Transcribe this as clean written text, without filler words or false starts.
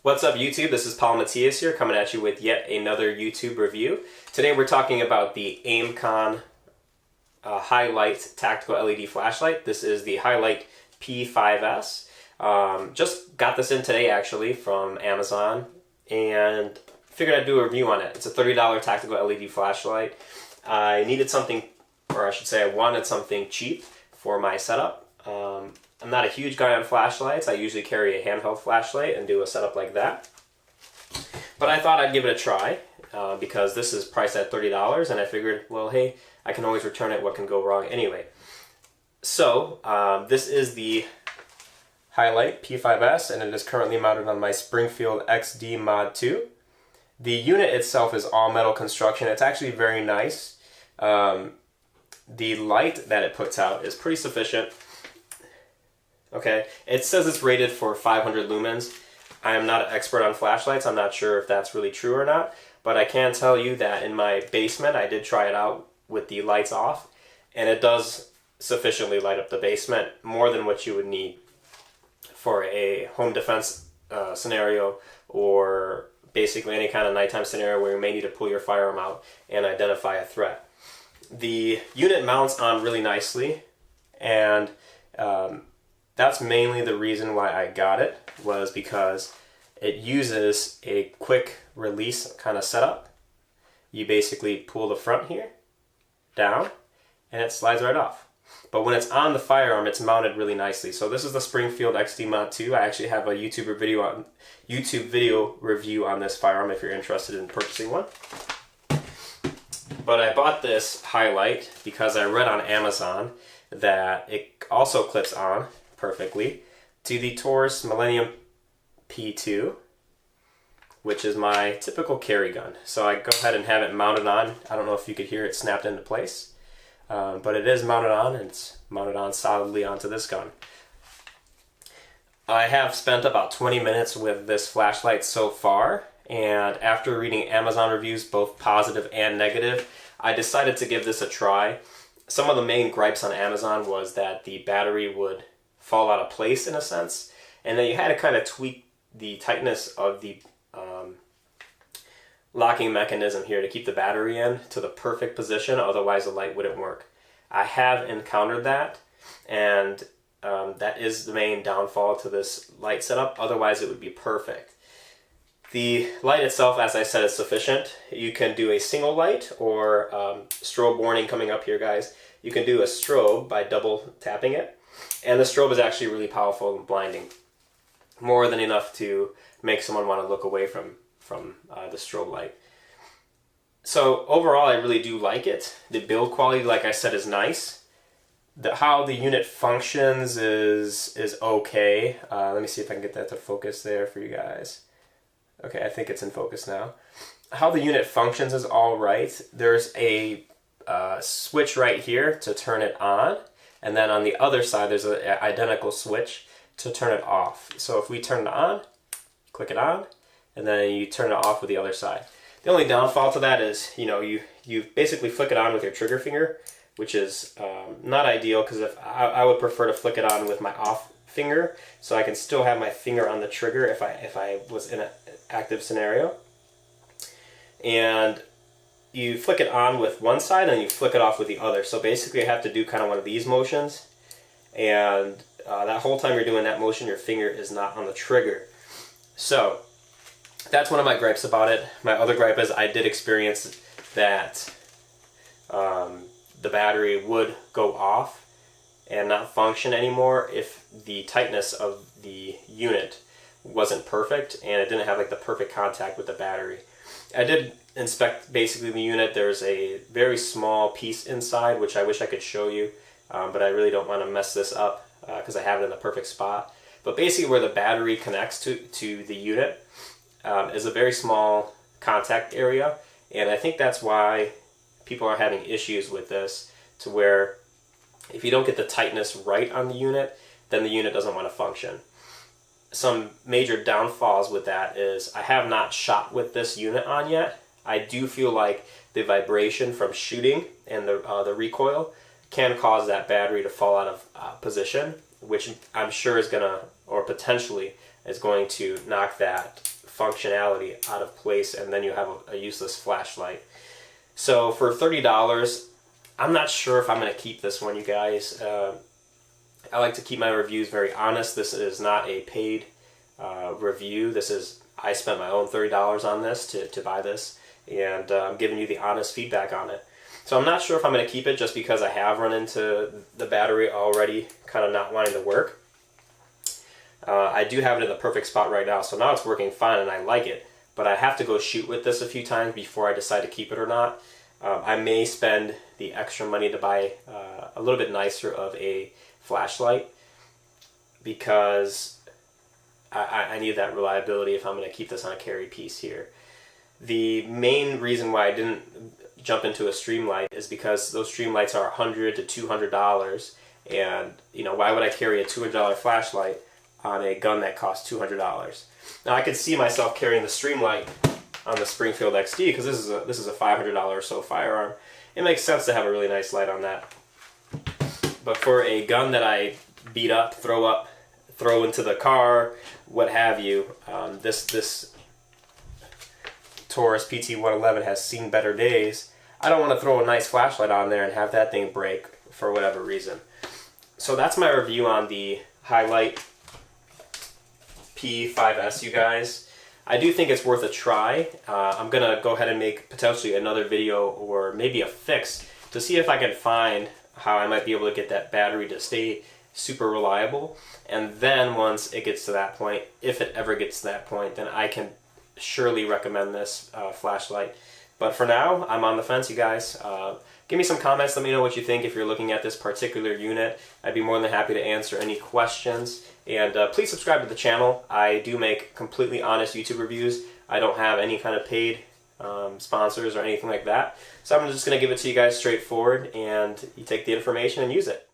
What's up YouTube? This is Paul Matias here coming at you with yet another YouTube review. Today we're talking about the Aimkon HiLight tactical LED flashlight. This is the HiLight P5S. Just got this in today actually from Amazon and figured I'd do a review on it. It's a $30 tactical LED flashlight. I needed something, or I should say I wanted something cheap for my setup. I'm not a huge guy on flashlights. I usually carry a handheld flashlight and do a setup like that. But I thought I'd give it a try because this is priced at $30 and I figured, well, hey, I can always return it. What can go wrong anyway? So this is the HiLight P5S and it is currently mounted on my Springfield XD Mod 2. The unit itself is all metal construction. It's actually very nice. The light that it puts out is pretty sufficient. Okay, it says it's rated for 500 lumens. I am not an expert on flashlights. I'm not sure if that's really true or not, but I can tell you that in my basement, I did try it out with the lights off, and it does sufficiently light up the basement, more than what you would need for a home defense scenario, or basically any kind of nighttime scenario where you may need to pull your firearm out and identify a threat. The unit mounts on really nicely, and that's mainly the reason why I got it, was because it uses a quick release kind of setup. You basically pull the front here down and it slides right off. But when it's on the firearm, it's mounted really nicely. So this is the Springfield XD Mod 2. I actually have a YouTube video review on this firearm if you're interested in purchasing one. But I bought this HiLight because I read on Amazon that it also clips on perfectly to the Taurus Millennium P2, which is my typical carry gun. So I go ahead and have it mounted on. I don't know if you could hear it snapped into place, but it is mounted on, and it's mounted on solidly onto this gun. I have spent about 20 minutes with this flashlight so far, and after reading Amazon reviews, both positive and negative, I decided to give this a try. Some of the main gripes on Amazon was that the battery would fall out of place in a sense, and then you had to kind of tweak the tightness of the locking mechanism here to keep the battery in to the perfect position, otherwise the light wouldn't work. I have encountered that, and that is the main downfall to this light setup. Otherwise it would be perfect. The light itself, as I said, is sufficient. You can do a single light or strobe warning coming up here, guys. You can do a strobe by double tapping it. And the strobe is actually really powerful and blinding. More than enough to make someone want to look away from the strobe light. So overall, I really do like it. The build quality, like I said, is nice. How the unit functions is okay. Let me see if I can get that to focus there for you guys. Okay, I think it's in focus now. How the unit functions is all right. There's a switch right here to turn it on. And then on the other side, there's an identical switch to turn it off. So if we turn it on, click it on, and then you turn it off with the other side. The only downfall to that is, you basically flick it on with your trigger finger, which is not ideal, because if I would prefer to flick it on with my off finger, so I can still have my finger on the trigger if I was in an active scenario. And you flick it on with one side and you flick it off with the other. So basically I have to do kind of one of these motions, and that whole time you're doing that motion, your finger is not on the trigger. So that's one of my gripes about it. My other gripe is I did experience that the battery would go off and not function anymore if the tightness of the unit wasn't perfect and it didn't have like the perfect contact with the battery. I did inspect basically the unit. There's a very small piece inside which I wish I could show you, but I really don't want to mess this up because I have it in the perfect spot. But basically where the battery connects to the unit is a very small contact area, and I think that's why people are having issues with this, to where if you don't get the tightness right on the unit, then the unit doesn't want to function. Some major downfalls with that is I have not shot with this unit on yet. I do feel like the vibration from shooting and the recoil can cause that battery to fall out of position, which I'm sure is gonna, or potentially is going to knock that functionality out of place, and then you have a useless flashlight. So for $30, I'm not sure if I'm going to keep this one, you guys. I like to keep my reviews very honest. This is not a paid review. I spent my own $30 on this to buy this, and I'm giving you the honest feedback on it. So I'm not sure if I'm going to keep it, just because I have run into the battery already kind of not wanting to work. I do have it in the perfect spot right now, so now it's working fine and I like it, but I have to go shoot with this a few times before I decide to keep it or not. I may spend the extra money to buy a little bit nicer of a flashlight, because I need that reliability if I'm going to keep this on a carry piece here. The main reason why I didn't jump into a Streamlight is because those Streamlights are $100 to $200, and why would I carry a $200 flashlight on a gun that costs $200? Now I could see myself carrying the Streamlight on the Springfield XD, because this is a $500 or so firearm. It makes sense to have a really nice light on that. But for a gun that I beat up, throw into the car, what have you, this Taurus PT-111 has seen better days. I don't want to throw a nice flashlight on there and have that thing break for whatever reason. So that's my review on the HiLight P5S, you guys. I do think it's worth a try. I'm going to go ahead and make potentially another video, or maybe a fix, to see if I can find how I might be able to get that battery to stay super reliable. And then once it gets to that point, if it ever gets to that point, then I can surely recommend this flashlight. But for now, I'm on the fence, you guys. Give me some comments. Let me know what you think if you're looking at this particular unit. I'd be more than happy to answer any questions. And please subscribe to the channel. I do make completely honest YouTube reviews. I don't have any kind of paid sponsors or anything like that. So I'm just going to give it to you guys straightforward, and you take the information and use it.